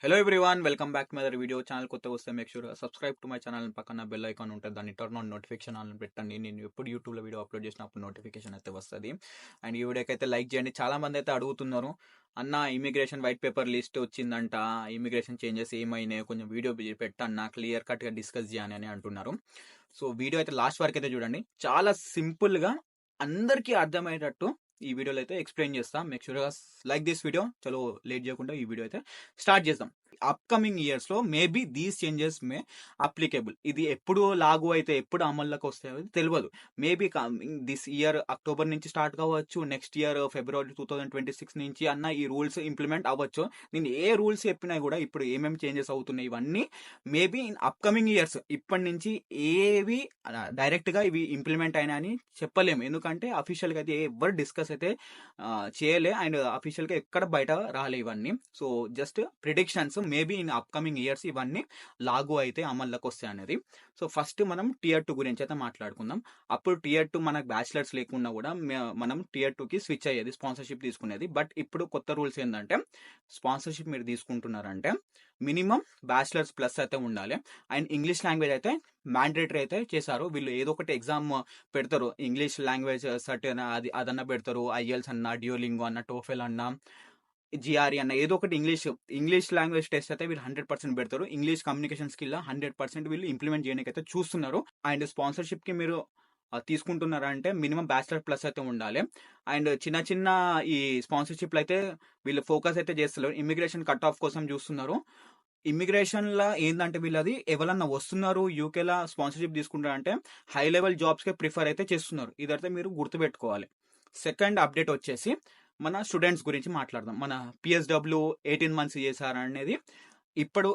Hello everyone, welcome back to my other video. Channel కొత్తగా వస్తే make sure subscribe to my channel. పక్కన bell icon ఉంటుంది, దాన్ని turn on notification on పెట్టండి. నేను ఎప్పుడు యూట్యూబ్లో వీడియో అప్లోడ్ చేసినప్పుడు నోటిఫికేషన్ అయితే వస్తుంది. అండ్ ఈ వీడియోకి అయితే లైక్ చేయండి. చాలా మంది అయితే అడుగుతున్నారు, అన్న ఇమిగ్రేషన్ వైట్ పేపర్ లిస్ట్ వచ్చిందంట, ఇమిగ్రేషన్ చేంజెస్ ఏమైనాయి, కొంచెం వీడియో పెట్టన్న క్లియర్ కట్గా డిస్కస్ చేయని అని అంటున్నారు. సో వీడియో అయితే లాస్ట్ వరకు అయితే చూడండి. చాలా సింపుల్గా అందరికీ అర్థమయ్యేటట్టు ఈ వీడియోలో అయితే ఎక్స్ప్లెయిన్ చేస్తాం. Make sure like this video. చలో లేట్ చేయకుండా ఈ వీడియో అయితే స్టార్ట్ చేద్దాం. అప్కమింగ్ ఇయర్స్ లో maybe these changes May applicable. ఇది ఎప్పుడు లాగు అయితే ఎప్పుడు అమల్లోకి వస్తాయో తెలియదు. మేబీ దిస్ ఇయర్ అక్టోబర్ నుంచి స్టార్ట్ కావచ్చు, నెక్స్ట్ ఇయర్ ఫిబ్రవరి 2026 నుంచి అన్న ఈ రూల్స్ ఇంప్లిమెంట్ అవ్వచ్చు. నేను ఏ రూల్స్ చెప్పినా కూడా ఇప్పుడు ఏమేమి చేంజెస్ అవుతున్నాయి ఇవన్నీ మేబీ ఇన్ అప్కమింగ్ ఇయర్స్. ఇప్పటి నుంచి ఏవి డైరెక్ట్ గా ఇవి ఇంప్లిమెంట్ అయినా అని చెప్పలేము, ఎందుకంటే అఫీషియల్ గా అయితే ఎవరు డిస్కస్ అయితే చేయలే అండ్ అఫీషియల్ గా ఎక్కడ బయట రాలే ఇవన్నీ. So just predictions, maybe in upcoming years ఇవన్నీ లాగు అయితే అమల్లోకి వస్తాయి అనేది. సో ఫస్ట్ మనం టియర్ 2 గురించి అయితే మాట్లాడుకుందాం. అప్పుడు టియర్ 2 మనకు బ్యాచిలర్స్ లేకుండా కూడా మనం టియర్ 2 కి స్విచ్ అయ్యేది, స్పాన్సర్షిప్ తీసుకునేది. బట్ ఇప్పుడు కొత్త రూల్స్ ఏంటంటే, స్పాన్సర్షిప్ మీరు తీసుకుంటున్నారంటే మినిమం బ్యాచిలర్స్ ప్లస్ అయితే ఉండాలి. అండ్ ఇంగ్లీష్ లాంగ్వేజ్ అయితే మ్యాండేటరీ అయితే చేశారు. వీళ్ళు ఏదో ఒకటి ఎగ్జామ్ పెడతారు, ఇంగ్లీష్ లాంగ్వేజ్ సర్టెన్ అదన్నా పెడతారు. ఐఎల్స్ అన్న, డ్యూలింగో అన్న, టోఫెల్ అన్న, జిఆర్ఈ అన్న, ఏదో ఒకటి ఇంగ్లీష్ లాంగ్వేజ్ టెస్ట్ అయితే వీళ్ళు 100% పెడతారు. ఇంగ్లీష్ కమ్యూనికేషన్ స్కిల్ 100% వీళ్ళు ఇంప్లిమెంట్ చేయడానికి అయితే చూస్తున్నారు. అండ్ స్పాన్సర్షిప్ కి మీరు తీసుకుంటున్నారంటే మినిమం బ్యాచిలర్ ప్లస్ అయితే ఉండాలి. అండ్ చిన్న చిన్న ఈ స్పాన్సర్షిప్లు అయితే వీళ్ళు ఫోకస్ అయితే చేస్తున్నారు, ఇమిగ్రేషన్ కట్ ఆఫ్ కోసం చూస్తున్నారు. ఇమిగ్రేషన్ లా ఏంటంటే వీళ్ళది ఎవరన్నా వస్తున్నారు యూకేలా స్పాన్సర్షిప్ తీసుకుంటారంటే హై లెవెల్ జాబ్స్ కి ప్రిఫర్ అయితే చేస్తున్నారు. ఇదైతే మీరు గుర్తుపెట్టుకోవాలి. సెకండ్ అప్డేట్ వచ్చేసి మన స్టూడెంట్స్ గురించి మాట్లాడదాం. మన పిఎస్డబ్ల్యూ 18 months చేశారనేది ఇప్పుడు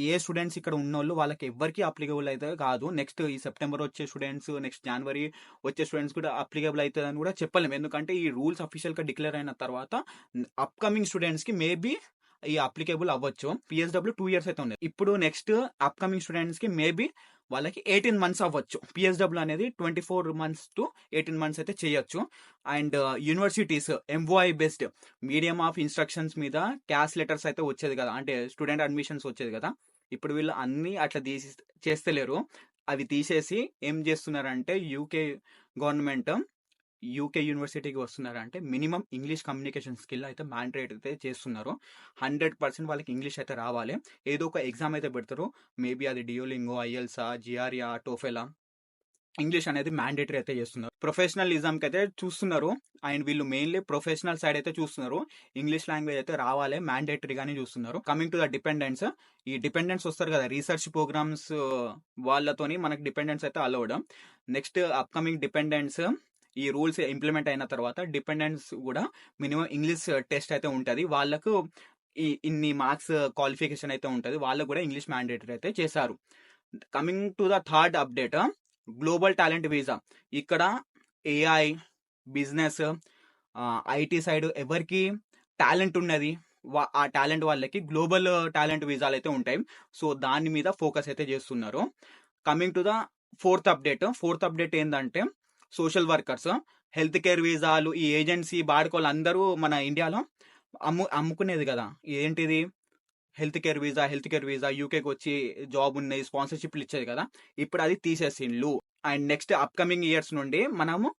ఏ స్టూడెంట్స్ ఇక్కడ ఉన్నోళ్ళు వాళ్ళకి ఎవరికి అప్లికబుల్ అయితే కాదు. నెక్స్ట్ ఈ సెప్టెంబర్ వచ్చే స్టూడెంట్స్, నెక్స్ట్ జనవరి వచ్చే స్టూడెంట్స్ కూడా అప్లికబుల్ అవుతుంది అని కూడా చెప్పలేము, ఎందుకంటే ఈ రూల్స్ అఫీషియల్ గా డిక్లేర్ అయిన తర్వాత అప్కమింగ్ స్టూడెంట్స్ కి మేబీ ఈ అప్లికేబుల్ అవ్వచ్చు. పిఎస్డబ్ల్యూ 2 years అయితే ఉన్నాయి. ఇప్పుడు నెక్స్ట్ అప్కమింగ్ స్టూడెంట్స్ కి మేబీ వాళ్ళకి 18 months అవ్వచ్చు. పిఎస్డబ్ల్యూ అనేది 24 months to 18 months అయితే చేయొచ్చు. And universities M O I based medium of instructions మీద క్యాష్ లెటర్స్ అయితే వచ్చేది కదా, అంటే స్టూడెంట్ అడ్మిషన్స్ వచ్చేది కదా. ఇప్పుడు వీళ్ళు అన్ని అట్లా చేస్తలేరు. అవి తీసేసి ఏం చేస్తున్నారంటే గవర్నమెంట్ యూకే యూనివర్సిటీకి వస్తున్నారంటే మినిమం ఇంగ్లీష్ కమ్యూనికేషన్ స్కిల్ అయితే మ్యాండేట్ అయితే చేస్తున్నారు. 100% వాళ్ళకి ఇంగ్లీష్ అయితే రావాలి. ఏదో ఒక ఎగ్జామ్ అయితే పెడతారు, మేబీ అది డియోలింగో, ఐఎల్సా, జిఆర్ఈ, టోఫెలా. ఇంగ్లీష్ అనేది మ్యాండేటరీ అయితే చేస్తున్నారు. ప్రొఫెషనలిజంకి అయితే చూస్తున్నారు, అండ్ వీళ్ళు మెయిన్లీ ప్రొఫెషనల్ సైడ్ అయితే చూస్తున్నారు. ఇంగ్లీష్ లాంగ్వేజ్ అయితే రావాలి మ్యాండేటరీగానే చూస్తున్నారు. కమింగ్ టు ద డిపెండెన్స్, ఈ డిపెండెంట్స్ వస్తారు కదా రీసెర్చ్ ప్రోగ్రామ్స్, వాళ్ళతోని మనకి డిపెండెంట్స్ అయితే అలౌడ్. నెక్స్ట్ అప్కమింగ్ డిపెండెంట్స్ ఈ రూల్స్ ఇంప్లిమెంట్ అయిన తర్వాత డిపెండెంట్స్ కూడా మినిమం ఇంగ్లీష్ టెస్ట్ అయితే ఉంటుంది. వాళ్ళకు ఇన్ని మార్క్స్ క్వాలిఫికేషన్ అయితే ఉంటుంది, వాళ్ళకు కూడా ఇంగ్లీష్ మ్యాండేటరీ అయితే చేశారు. Coming to the third update, global talent visa. ఇక్కడ ఏఐ, బిజినెస్, ఐటీ సైడ్ ఎవరికి టాలెంట్ ఉన్నది ఆ టాలెంట్ వాళ్ళకి గ్లోబల్ టాలెంట్ వీసాలు అయితే ఉంటాయి. సో దాని మీద ఫోకస్ అయితే చేస్తున్నారు. Coming to the fourth update ఏంటంటే, సోషల్ వర్కర్స్, హెల్త్ కేర్ వీసాలు, ఈ ఏజెన్సీ బాడుకోళ్ళు అందరూ మన ఇండియాలో అమ్ముకునేది కదా, ఏంటిది హెల్త్ కేర్ వీసా యూకేకి వచ్చి జాబ్ ఉన్నాయి, స్పాన్సర్షిప్లు ఇచ్చేది కదా, ఇప్పుడు అది తీసేసిండ్లు. అండ్ నెక్స్ట్ అప్కమింగ్ ఇయర్స్ నుండి మనము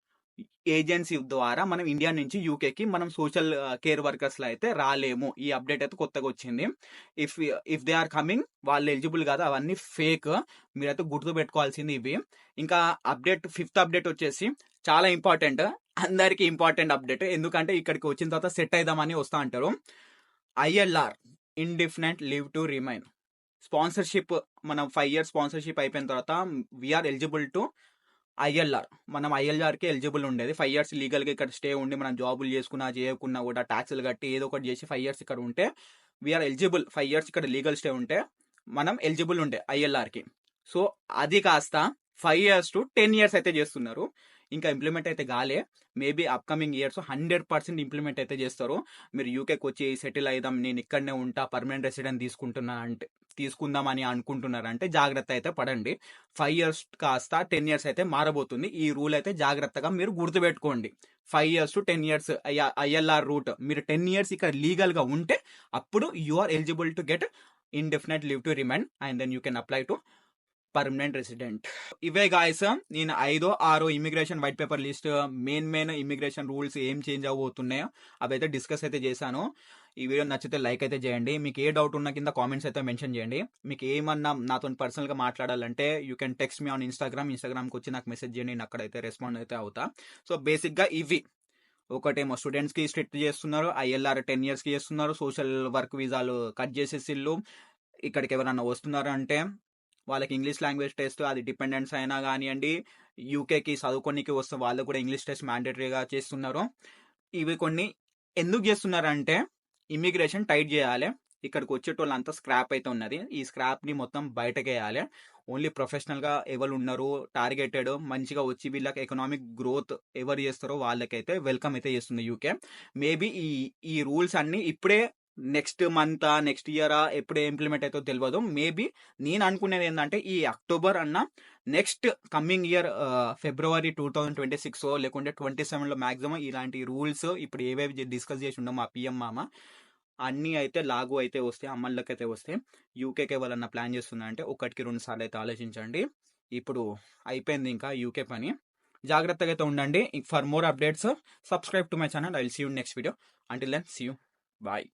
ఏజెన్సీ ద్వారా మనం ఇండియా నుంచి యూకేకి మనం సోషల్ కేర్ వర్కర్స్ లో అయితే రాలేము. ఈ అప్డేట్ అయితే కొత్తగా వచ్చింది. ఇఫ్ దే ఆర్ కమింగ్ వాళ్ళు ఎలిజిబుల్ కాదు, అవన్నీ ఫేక్. మీరైతే గుర్తు పెట్టుకోవాల్సింది ఇవి. ఇంకా ఫిఫ్త్ అప్డేట్ వచ్చేసి చాలా ఇంపార్టెంట్, అందరికి ఇంపార్టెంట్ అప్డేట్, ఎందుకంటే ఇక్కడికి వచ్చిన తర్వాత సెట్ అయిదామని వస్తా అంటారు. ILR, indefinite leave to remain sponsorship. మనం 5 years స్పాన్సర్షిప్ అయిపోయిన తర్వాత వీఆర్ ఎలిజిబుల్ టు ఐఎల్ఆర్. మనం ఐఎల్ఆర్కి ఎలిజిబుల్ ఉండేది 5 years లీగల్గా ఇక్కడ స్టే ఉండి మనం జాబులు చేసుకున్నా చేయకున్నా కూడా ట్యాక్సులు కట్టి ఏదో ఒకటి చేసి 5 years ఇక్కడ ఉంటే వీఆర్ ఎలిజిబుల్. 5 years ఇక్కడ లీగల్ స్టే ఉంటే మనం ఎలిజిబుల్ ఉండే ఐఎల్ఆర్కి. సో అది కాస్త 5 years to 10 years అయితే చేస్తున్నారు. ఇంకా ఇంప్లిమెంట్ అయితే కాలే. మేబీ అప్కమింగ్ ఇయర్స్ 100% ఇంప్లిమెంట్ అయితే చేస్తారు. మీరు యూకేకి వచ్చి సెటిల్ అయిదాం, నేను ఇక్కడనే ఉంటా, పర్మనెంట్ రెసిడెంట్ తీసుకుందామని అనుకుంటున్నారంటే జాగ్రత్త అయితే పడండి. 5 ఇయర్స్ కాస్త 10 ఇయర్స్ అయితే మారబోతుంది. ఈ రూల్ అయితే జాగ్రత్తగా మీరు గుర్తుపెట్టుకోండి. 5 years to 10 years ILR route. మీరు 10 ఇయర్స్ ఇక్కడ లీగల్గా ఉంటే అప్పుడు you are eligible to get indefinite leave to remain and then you can apply to permanent resident. ఇవే గాయస్ నేను 5వ 6వ immigration white paper list main immigration rules ఏం చేంజ్ అవబోతున్నాయో అవైతే డిస్కస్ అయితే చేశాను. ఈ వీడియో నచ్చితే లైక్ అయితే చేయండి. మీకు ఏ డౌట్ ఉన్న కింద కామెంట్స్ అయితే మెన్షన్ చేయండి. మీకు ఏమన్నా నాతో పర్సనల్గా మాట్లాడాలంటే you can text me on ఇన్స్టాగ్రామ్కి వచ్చి నాకు మెసేజ్ చేయండి. నేను అక్కడైతే రెస్పాండ్ అయితే అవుతా. సో బేసిక్గా ఇవి ఒకటేమో స్టూడెంట్స్కి స్ట్రిక్ట్ చేస్తున్నారు, ఐఎల్ఆర్ 10 ఇయర్స్కి చేస్తున్నారు, సోషల్ వర్క్ వీసాలు కట్ చేసేసిల్లు. ఇక్కడికి ఎవరన్నా వస్తున్నారు అంటే వాళ్ళకి ఇంగ్లీష్ లాంగ్వేజ్ టెస్ట్, అది డిపెండెన్స్ అయినా కానివ్వండి, యూకేకి చదువుకోనికి వస్తే వాళ్ళు కూడా ఇంగ్లీష్ టెస్ట్ మ్యాండేటరీగా చేస్తున్నారు. ఇవి కొన్ని ఎందుకు చేస్తున్నారంటే ఇమిగ్రేషన్ టైట్ చేయాలి. ఇక్కడికి వచ్చేటోళ్ళంతా స్క్రాప్ అయితే ఉన్నది. ఈ స్క్రాప్ని మొత్తం బయటకు వేయాలి. ఓన్లీ ప్రొఫెషనల్గా ఎవరు ఉన్నారు టార్గెటెడ్ మంచిగా వచ్చి వీళ్ళకి ఎకనామిక్ గ్రోత్ ఎవరు చేస్తారో వాళ్ళకైతే వెల్కమ్ అయితే చేస్తుంది యూకే. మేబీ ఈ రూల్స్ అన్ని ఇప్పుడే నెక్స్ట్ మంత్ నెక్స్ట్ ఇయర్ ఎప్పుడే ఇంప్లిమెంట్ అవుతుందో తెలియదు. మేబీ నేను అనుకునేది ఏంటంటే ఈ అక్టోబర్ అన్న నెక్స్ట్ కమింగ్ ఇయర్ ఫిబ్రవరి 2026 లేకుంటే 27లో మ్యాక్సిమం ఇలాంటి రూల్స్ ఇప్పుడు ఏవేవి డిస్కస్ చేసి ఉన్నాం మా పిఎం మామ అన్నీ అయితే లాగు అయితే వస్తాయి, అమల్లోకి అయితే వస్తాయి. యూకేకి ఎవరన్నా ప్లాన్ చేస్తున్నా అంటే 1కి 2 సార్లు అయితే ఆలోచించండి. ఇప్పుడు అయిపోయింది ఇంకా యూకే పని. జాగ్రత్తగా అయితే ఉండండి. For more updates subscribe to my channel. I will see you next video. Until then see you. Bye.